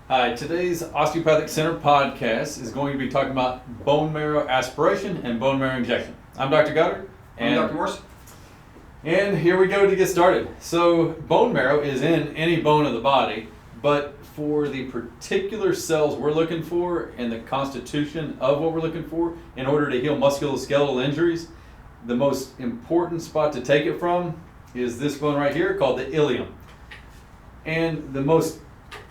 Hi, today's Osteopathic Center podcast is going to be talking about bone marrow aspiration and bone marrow injection. I'm Dr. Goddard. I'm Dr. Morse. And here we go to get started. So bone marrow is in any bone of the body, but for the particular cells we're looking for and the constitution of what we're looking for in order to heal musculoskeletal injuries, the most important spot to take it from is this bone right here called the ilium. And the most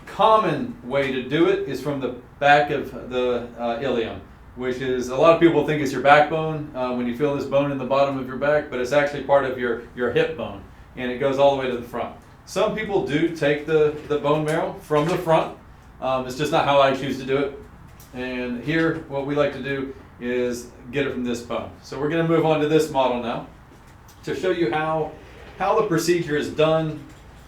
common way to do it is from the back of the ilium, which is, a lot of people think it's your backbone when you feel this bone in the bottom of your back, but it's actually part of your hip bone, and it goes all the way to the front. Some people do take the bone marrow from the front. It's just not how I choose to do it. And here, what we like to do is get it from this bone. So we're going to move on to this model now to show you how the procedure is done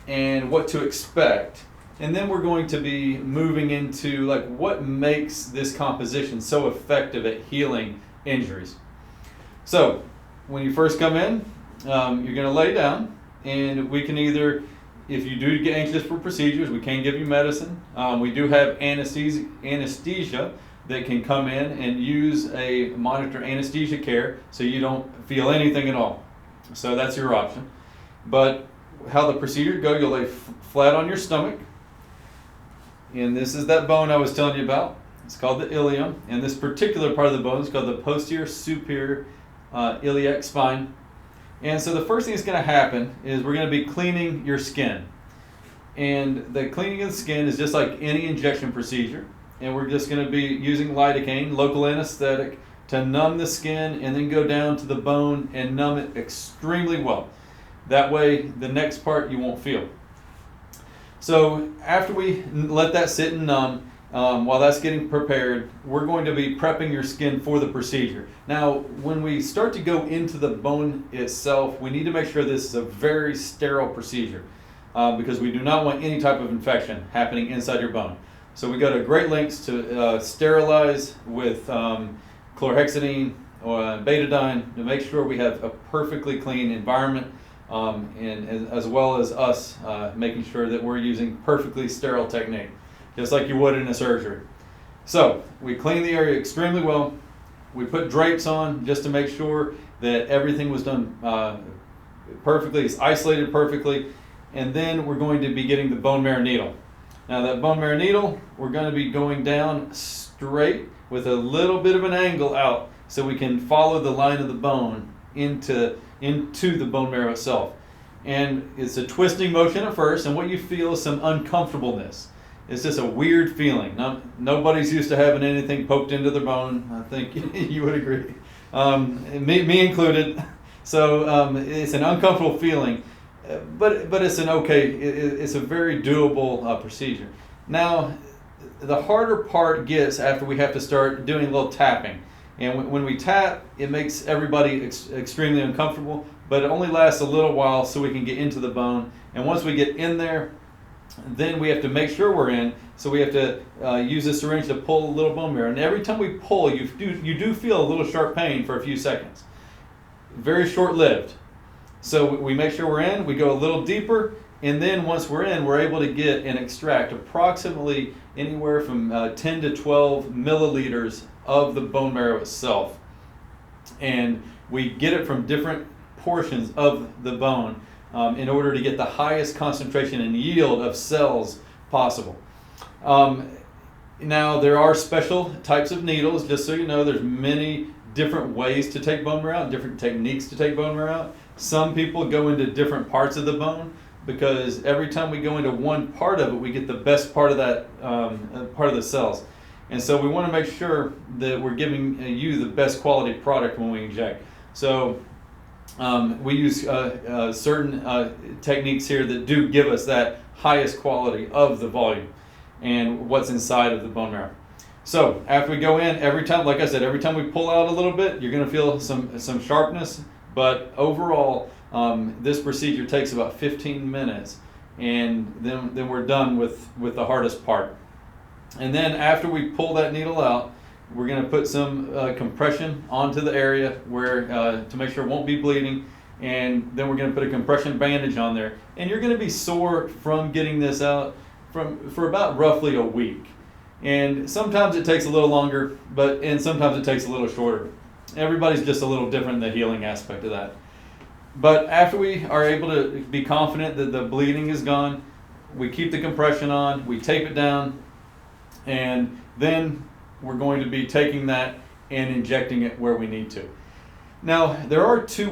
and what to expect. And then we're going to be moving into like what makes this composition so effective at healing injuries. So when you first come in, you're going to lay down, and we can either, if you do get anxious for procedures, we can give you medicine. We do have anesthesia that can come in and use a monitor anesthesia care so you don't feel anything at all. So that's your option. But how the procedure goes, you'll lay flat on your stomach. And this is that bone I was telling you about. It's called the ilium. And this particular part of the bone is called the posterior superior iliac spine. And so the first thing that's going to happen is we're going to be cleaning your skin. And the cleaning of the skin is just like any injection procedure. And we're just going to be using lidocaine, local anesthetic, to numb the skin and then go down to the bone and numb it extremely well. That way, the next part you won't feel. So after we let that sit and numb, while that's getting prepared, we're going to be prepping your skin for the procedure. Now, when we start to go into the bone itself, we need to make sure this is a very sterile procedure because we do not want any type of infection happening inside your bone. So we go to great lengths to sterilize with chlorhexidine or betadine to make sure we have a perfectly clean environment. And as well as us making sure that we're using perfectly sterile technique, just like you would in a surgery. So we clean the area extremely well. We put drapes on just to make sure that everything was done perfectly, it's isolated perfectly, and then we're going to be getting the bone marrow needle. Now that bone marrow needle, we're going to be going down straight with a little bit of an angle out so we can follow the line of the bone into the bone marrow itself. And it's a twisting motion at first, and what you feel is some uncomfortableness. It's just a weird feeling. Now, nobody's used to having anything poked into their bone. I think you would agree. Me included. So it's an uncomfortable feeling, but it's it's a very doable procedure. Now, the harder part gets after we have to start doing a little tapping. And when we tap, it makes everybody extremely uncomfortable, but it only lasts a little while so we can get into the bone. And once we get in there, then we have to make sure we're in. So we have to use a syringe to pull a little bone marrow. And every time we pull, you do feel a little sharp pain for a few seconds. Very short-lived. So we make sure we're in, we go a little deeper, and then once we're in, we're able to get and extract approximately anywhere from 10 to 12 milliliters of the bone marrow itself. And we get it from different portions of the bone in order to get the highest concentration and yield of cells possible. Now there are special types of needles, just so you know. There's many different ways to take bone marrow out, different techniques to take bone marrow out. Some people go into different parts of the bone because every time we go into one part of it, we get the best part of that part of the cells. And so we want to make sure that we're giving you the best quality product when we inject. So we use certain techniques here that do give us that highest quality of the volume and what's inside of the bone marrow. So after we go in, every time, like I said, every time we pull out a little bit, you're going to feel some sharpness. But overall, this procedure takes about 15 minutes, and then we're done with the hardest part. And then after we pull that needle out, we're going to put some compression onto the area where to make sure it won't be bleeding, and then we're going to put a compression bandage on there. And you're going to be sore from getting this out for about roughly a week. And sometimes it takes a little longer, and sometimes it takes a little shorter. Everybody's just a little different in the healing aspect of that. But after we are able to be confident that the bleeding is gone, we keep the compression on, we tape it down, and then we're going to be taking that and injecting it where we need to. Now, there are two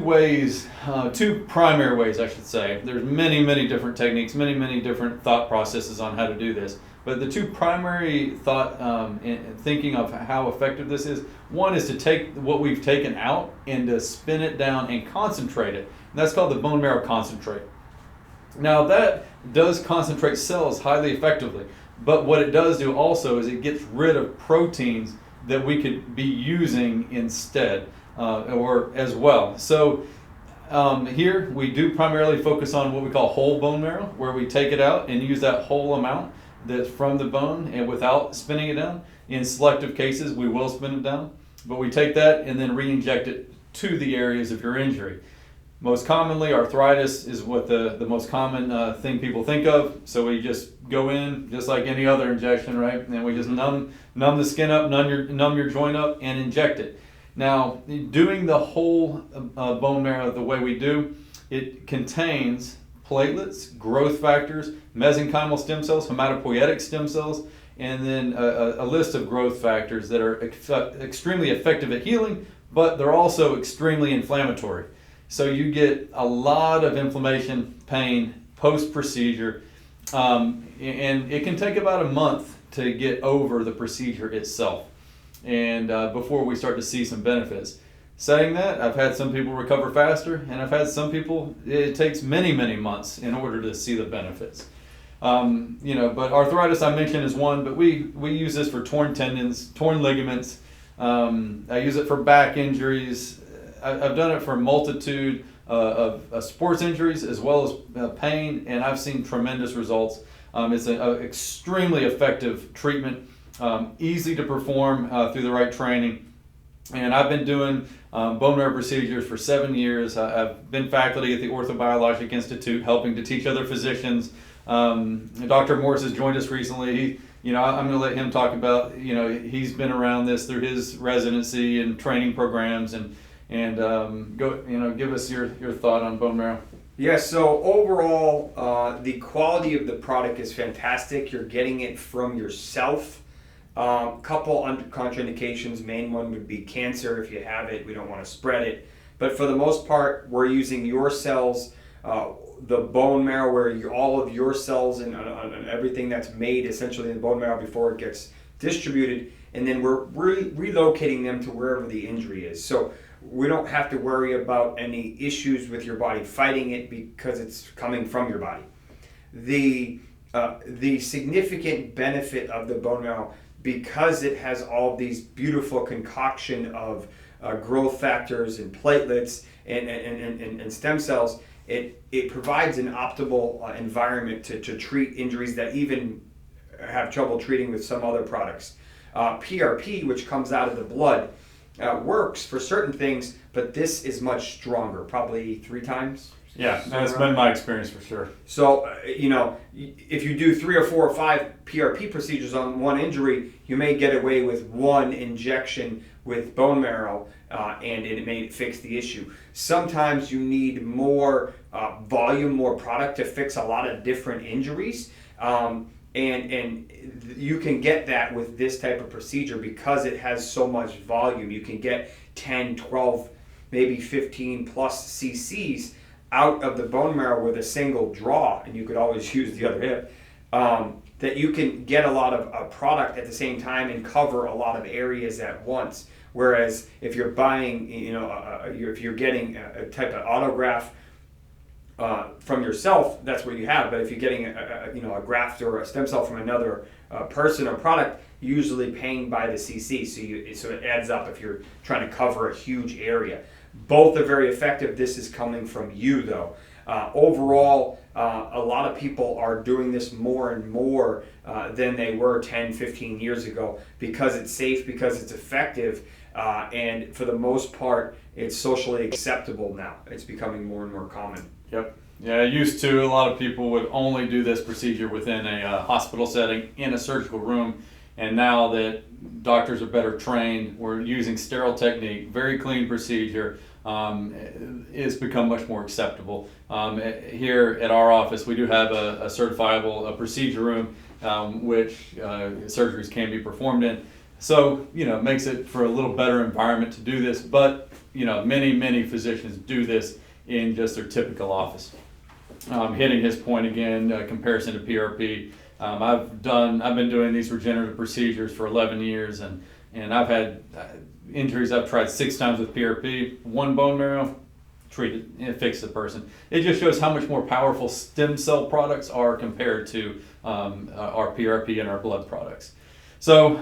primary ways, I should say. There's many different techniques, many different thought processes on how to do this. But the two primary thinking of how effective this is, one is to take what we've taken out and to spin it down and concentrate it. And that's called the bone marrow concentrate. Now, that does concentrate cells highly effectively. But what it does do also is it gets rid of proteins that we could be using instead. Or as well. So here we do primarily focus on what we call whole bone marrow, where we take it out and use that whole amount that's from the bone and without spinning it down. In selective cases, we will spin it down, but we take that and then re-inject it to the areas of your injury. Most commonly, arthritis is what the most common thing people think of. So we just go in, just like any other injection, right? And we just numb the skin up, numb your joint up, and inject it. Now, doing the whole bone marrow the way we do, it contains platelets, growth factors, mesenchymal stem cells, hematopoietic stem cells, and then a list of growth factors that are extremely effective at healing, but they're also extremely inflammatory. So you get a lot of inflammation, pain, post-procedure, and it can take about a month to get over the procedure itself. And before we start to see some benefits. Saying that, I've had some people recover faster, and I've had some people, it takes many months in order to see the benefits. But arthritis I mentioned is one, but we use this for torn tendons, torn ligaments. I use it for back injuries. I've done it for a multitude of sports injuries as well as pain, and I've seen tremendous results. It's an extremely effective treatment. Easy to perform through the right training. And I've been doing bone marrow procedures for 7 years. I've been faculty at the Orthobiologic Institute, helping to teach other physicians. Dr. Morse has joined us recently. I'm going to let him talk about, he's been around this through his residency and training programs, and give us your thought on bone marrow. Yeah, so overall, the quality of the product is fantastic. You're getting it from yourself. Couple contraindications. Main one would be cancer. If you have it, we don't want to spread it. But for the most part, we're using your cells, the bone marrow, where all of your cells and everything that's made essentially in the bone marrow before it gets distributed, and then we're relocating them to wherever the injury is. So we don't have to worry about any issues with your body fighting it because it's coming from your body. The significant benefit of the bone marrow, because it has all these beautiful concoction of growth factors and platelets and stem cells, it provides an optimal environment to treat injuries that even have trouble treating with some other products. PRP, which comes out of the blood, works for certain things, but this is much stronger, probably 3 times. Yeah, that's been my experience for sure. So, if you do 3 or 4 or 5 PRP procedures on one injury, you may get away with 1 injection with bone marrow, and it may fix the issue. Sometimes you need more volume, more product to fix a lot of different injuries, and you can get that with this type of procedure because it has so much volume. You can get 10, 12, maybe 15 plus cc's out of the bone marrow with a single draw, and you could always use the other hip, that you can get a lot of product at the same time and cover a lot of areas at once. Whereas if you're buying, if you're getting a type of autograft from yourself, that's what you have. But if you're getting a graft or a stem cell from another person or product, usually paying by the cc, so it adds up if you're trying to cover a huge area. Both are very effective. This is coming from you, though. Overall, a lot of people are doing this more and more than they were 10, 15 years ago because it's safe, because it's effective, and for the most part, it's socially acceptable now. It's becoming more and more common. Yep. Yeah, I used to. A lot of people would only do this procedure within a hospital setting in a surgical room. And now that doctors are better trained, we're using sterile technique, very clean procedure. It's become much more acceptable. Here at our office, we do have a certifiable procedure room, which surgeries can be performed in. So, it makes it for a little better environment to do this. But, many physicians do this in just their typical office. Hitting his point again, comparison to PRP. I've been doing these regenerative procedures for 11 years, and I've had injuries I've tried 6 times with PRP. One bone marrow, treated, it fixed the person. It just shows how much more powerful stem cell products are compared to our PRP and our blood products. So,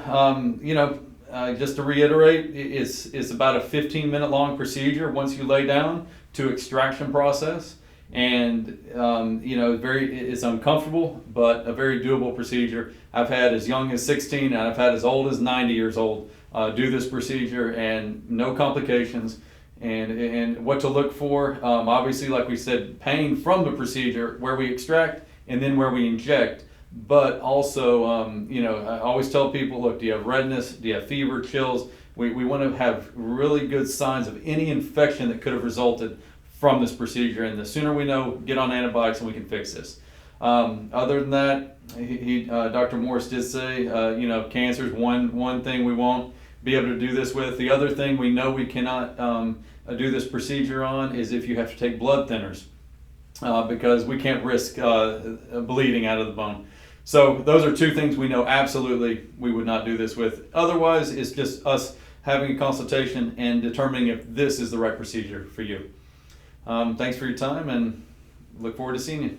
just to reiterate, it's about a 15-minute long procedure once you lay down to extraction process. And it's uncomfortable, but a very doable procedure. I've had as young as 16 and I've had as old as 90 years old do this procedure, and no complications. And what to look for, obviously, like we said, pain from the procedure where we extract and then where we inject. But also, I always tell people, look, do you have redness? Do you have fever, chills? We want to have really good signs of any infection that could have resulted from this procedure, and the sooner we know, get on antibiotics and we can fix this. Other than that, Dr. Morse did say, cancer is one thing we won't be able to do this with. The other thing we know we cannot do this procedure on is if you have to take blood thinners, because we can't risk bleeding out of the bone. So those are 2 things we know absolutely we would not do this with. Otherwise, it's just us having a consultation and determining if this is the right procedure for you. Thanks for your time, and look forward to seeing you.